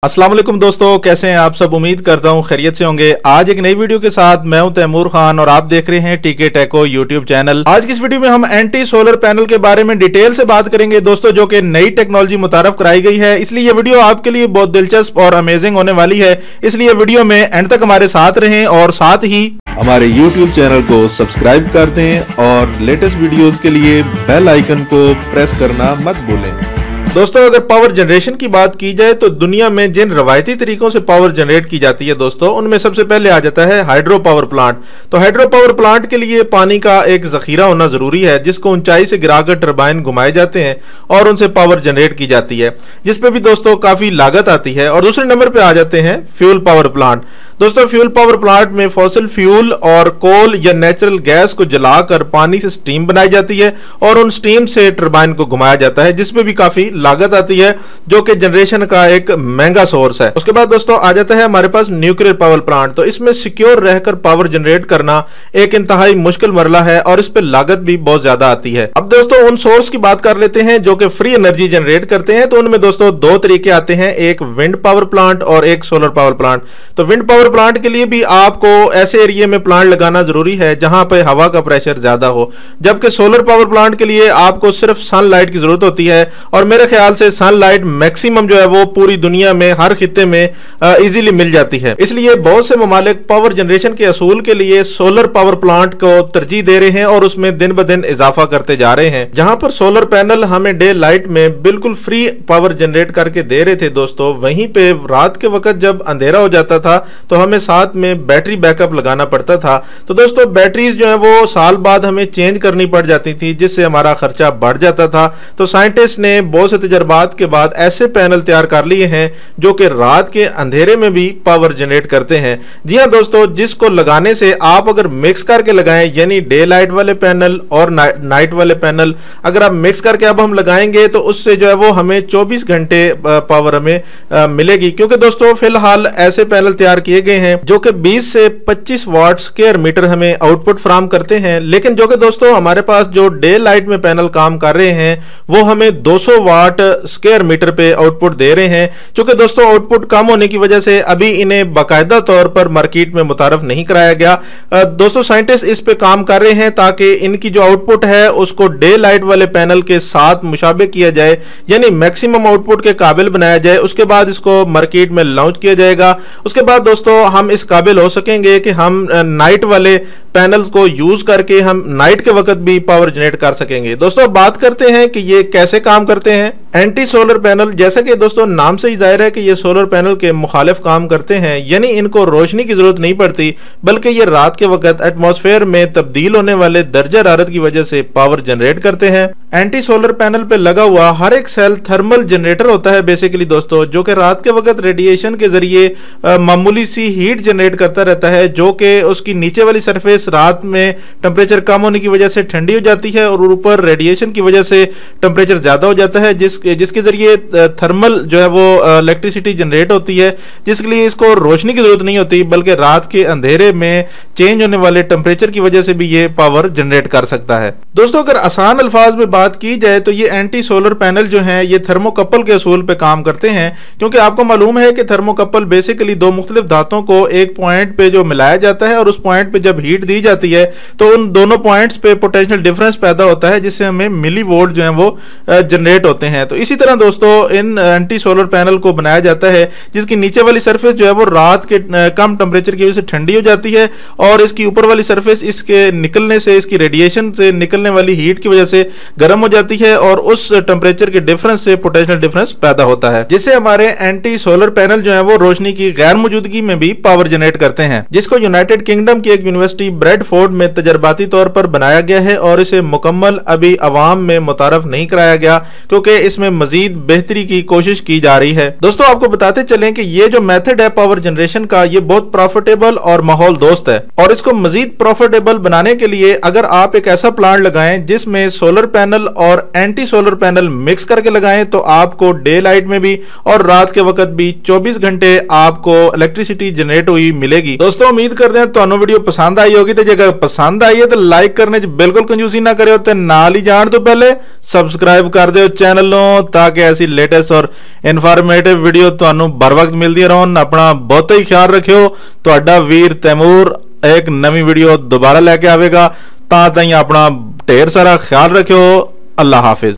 अस्सलाम वालेकुम दोस्तों, कैसे हैं आप सब। उम्मीद करता हूं खैरियत से होंगे। आज एक नई वीडियो के साथ मैं हूं तैमूर खान और आप देख रहे हैं टीके टेको यूट्यूब चैनल। आज की इस वीडियो में हम एंटी सोलर पैनल के बारे में डिटेल से बात करेंगे दोस्तों, जो कि नई टेक्नोलॉजी मुतारफ कराई गई है। इसलिए ये वीडियो आपके लिए बहुत दिलचस्प और अमेजिंग होने वाली है। इसलिए वीडियो में एंड तक हमारे साथ रहें और साथ ही हमारे YouTube चैनल को सब्सक्राइब कर दें और लेटेस्ट वीडियोस के लिए बेल आइकन को प्रेस करना मत भूलें। दोस्तों, अगर पावर जनरेशन की बात की जाए तो दुनिया में जिन रवायती तरीकों से पावर जनरेट की जाती है दोस्तों, उनमें सबसे पहले आ जाता है हाइड्रो पावर प्लांट। तो हाइड्रो पावर प्लांट के लिए पानी का एक जखीरा होना जरूरी है, जिसको ऊंचाई से गिराकर टरबाइन घुमाए जाते हैं और उनसे पावर जनरेट की जाती है, जिसपे भी दोस्तों काफी लागत आती है। और दूसरे नंबर पे आ जाते हैं फ्यूल पावर प्लांट। दोस्तों, फ्यूल पावर प्लांट में फॉसिल फ्यूल और कोल या नेचुरल गैस को जलाकर पानी से स्टीम बनाई जाती है और उन स्टीम से टरबाइन को घुमाया जाता है, जिसपे भी काफी लागत आती है, जो कि जनरेशन का एक महंगा सोर्स है। उसके बाद दोस्तों आ जाता है हमारे पास न्यूक्लियर पावर प्लांट। तो इसमें सिक्योर रहकर पावर जनरेट करना एक इंतहाई मुश्किल मरला है और इस पे लागत भी बहुत ज्यादा आती है। अब दोस्तों उन सोर्स की बात कर लेते हैं जो कि फ्री एनर्जी जनरेट करते हैं। तो उनमें दोस्तों दो तरीके आते हैं, एक विंड पावर प्लांट और एक सोलर पावर प्लांट। तो विंड पावर प्लांट के लिए भी आपको ऐसे एरिया में प्लांट लगाना जरूरी है जहां पे हवा का प्रेशर ज्यादा हो, जबकि सोलर पावर प्लांट के लिए आपको सिर्फ सनलाइट की जरूरत होती है। और मेरे ख्याल से सनलाइट मैक्सिमम जो है वो पूरी दुनिया में हर खित्ते में इजीली मिल जाती है। इसलिए बहुत से ममालिक पावर जनरेशन के असूल के लिए सोलर पावर प्लांट को तरजीह दे रहे हैं और उसमें दिन ब दिन इजाफा करते जा रहे हैं। जहां पर सोलर पैनल हमें डे लाइट में बिल्कुल फ्री पावर जनरेट करके दे रहे थे दोस्तों, वहीं पे रात के वक्त जब अंधेरा हो जाता था तो हमें साथ में बैटरी बैकअप लगाना पड़ता था। तो दोस्तों बैटरीज जो है वो साल बाद हमें चेंज करनी पड़ जाती थी, जिससे हमारा खर्चा बढ़ जाता था। तो साइंटिस्ट ने बहुत से तजर्बात के बाद ऐसे पैनल तैयार कर लिए हैं जो कि रात के अंधेरे में भी पावर जनरेट करते हैं। जी हां दोस्तों, जिसको लगाने से आप अगर मिक्स करके लगाएं, यानी डे लाइट वाले पैनल और नाइट वाले पैनल अगर आप मिक्स करके अब हम लगाएंगे तो उससे जो है वो हमें 24 घंटे पावर हमें मिलेगी। क्योंकि दोस्तों फिलहाल ऐसे पैनल तैयार किए गए हैं जो कि 20 से 25 वाट स्क्वायर मीटर हमें आउटपुट फराहम करते हैं, लेकिन जो कि दोस्तों हमारे पास जो डे लाइट में पैनल काम कर रहे हैं वो हमें 200 वाट स्क्वायर मीटर पे आउटपुट दे रहे हैं। चूंकि दोस्तों आउटपुट कम होने की वजह से अभी इन्हें बाकायदा तौर पर मार्केट में मुतारफ नहीं कराया गया। दोस्तों साइंटिस्ट इस पे काम कर रहे हैं ताकि इनकी जो आउटपुट है उसको डे लाइट वाले पैनल के साथ मुशाबे किया जाए, यानी मैक्सिमम आउटपुट के काबिल बनाया जाए। उसके बाद इसको मार्केट में लॉन्च किया जाएगा। उसके बाद दोस्तों हम इस काबिल हो सकेंगे कि हम नाइट वाले पैनल्स को यूज करके हम नाइट के वक्त भी पावर जनरेट कर सकेंगे। दोस्तों बात करते हैं कि ये कैसे काम करते हैं। एंटी सोलर पैनल, जैसा कि दोस्तों नाम से ही जाहिर है कि ये सोलर पैनल के मुखालिफ काम करते हैं, यानी इनको रोशनी की जरूरत नहीं पड़ती, बल्कि ये रात के वक्त एटमॉस्फेयर में तब्दील होने वाले दर्जा हरारत की वजह से पावर जनरेट करते हैं। एंटी सोलर पैनल पे लगा हुआ हर एक सेल थर्मल जनरेटर होता है बेसिकली दोस्तों, जो कि रात के वक्त रेडिएशन के जरिए मामूली सी हीट जनरेट करता रहता है, जो कि उसकी नीचे वाली सरफेस रात में टेम्परेचर कम होने की वजह से ठंडी हो जाती है और ऊपर रेडिएशन की वजह से टेम्परेचर ज्यादा हो जाता है, जिसके जरिए थर्मल जो है वो इलेक्ट्रिसिटी जनरेट होती है, जिसके लिए इसको रोशनी की जरूरत नहीं होती, बल्कि रात के अंधेरे में चेंज होने वाले टेम्परेचर की वजह से भी ये पावर जनरेट कर सकता है। दोस्तों अगर आसान अल्फाज में बात की जाए तो ये एंटी सोलर पैनल जो हैं ये थर्मोकपल के असूल पे काम करते हैं। क्योंकि आपको मालूम है कि थर्मोकपल बेसिकली दो मुख्तलिफ धातुओं को एक पॉइंट पे जो मिलाया जाता है और उस पॉइंट पे जब हीट दी जाती है तो उन दोनों पॉइंट्स पे पोटेंशियल डिफरेंस पैदा होता है, जिससे हमें मिली वोल्ट जो है वो जनरेट होते हैं। तो इसी तरह दोस्तों इन एंटी सोलर पैनल को बनाया जाता है जिसकी नीचे वाली सरफेस जो है वो रात के कम टेम्परेचर की वजह से ठंडी हो जाती है और इसकी ऊपर वाली सरफेस इसके निकलने से, इसकी रेडिएशन से निकलने वाली हीट की वजह से गर्म हो जाती है और उस टेम्परेचर के डिफरेंस से पोटेंशियल डिफरेंस पैदा होता है, जिससे हमारे एंटी सोलर पैनल जो है वो रोशनी की गैर मौजूदगी में भी पावर जनरेट करते हैं। जिसको यूनाइटेड किंगडम की एक यूनिवर्सिटी ब्रेडफोर्ड में तजर्बाती तौर पर बनाया गया है और इसे मुकम्मल अभी अवाम में मुतारफ नहीं कराया गया, क्योंकि इसमें मजीद बेहतरी की कोशिश की जा रही है। दोस्तों आपको बताते चलें कि ये जो मेथड है पावर जनरेशन का, ये बहुत प्रॉफिटेबल और माहौल दोस्त है। और इसको मजीद प्रॉफिटेबल बनाने के लिए अगर आप एक ऐसा प्लांट लगाएं जिसमें सोलर पैनल पैनल और एंटी सोलर पैनल मिक्स करके लगाएं तो आपको डे लाइट में भी और रात के वक्त भी 24 घंटे आपको इलेक्ट्रिसिटी जनरेट हुई मिलेगी। दोस्तों उम्मीद करते हैं ਤੁਹਾਨੂੰ वीडियो पसंद आई होगी, तो जेकर पसंद आई है तो लाइक करने बिल्कुल कंजूसी ना करो, तो नाल ही जान तो पहले सबसक्राइब कर दो चैनल ताकि ऐसी लेटेस्ट और इनफॉर्मेटिव वीडियो ਤੁਹਾਨੂੰ बर वक्त मिलती रहन। अपना बहुत ही ख्याल रखियो। ਤੁਹਾਡਾ वीर तैमूर एक नवी वीडियो दोबारा लेके आवेगा। ता तई अपना ढेर सारा ख्याल रखियो। अल्लाह हाफिज।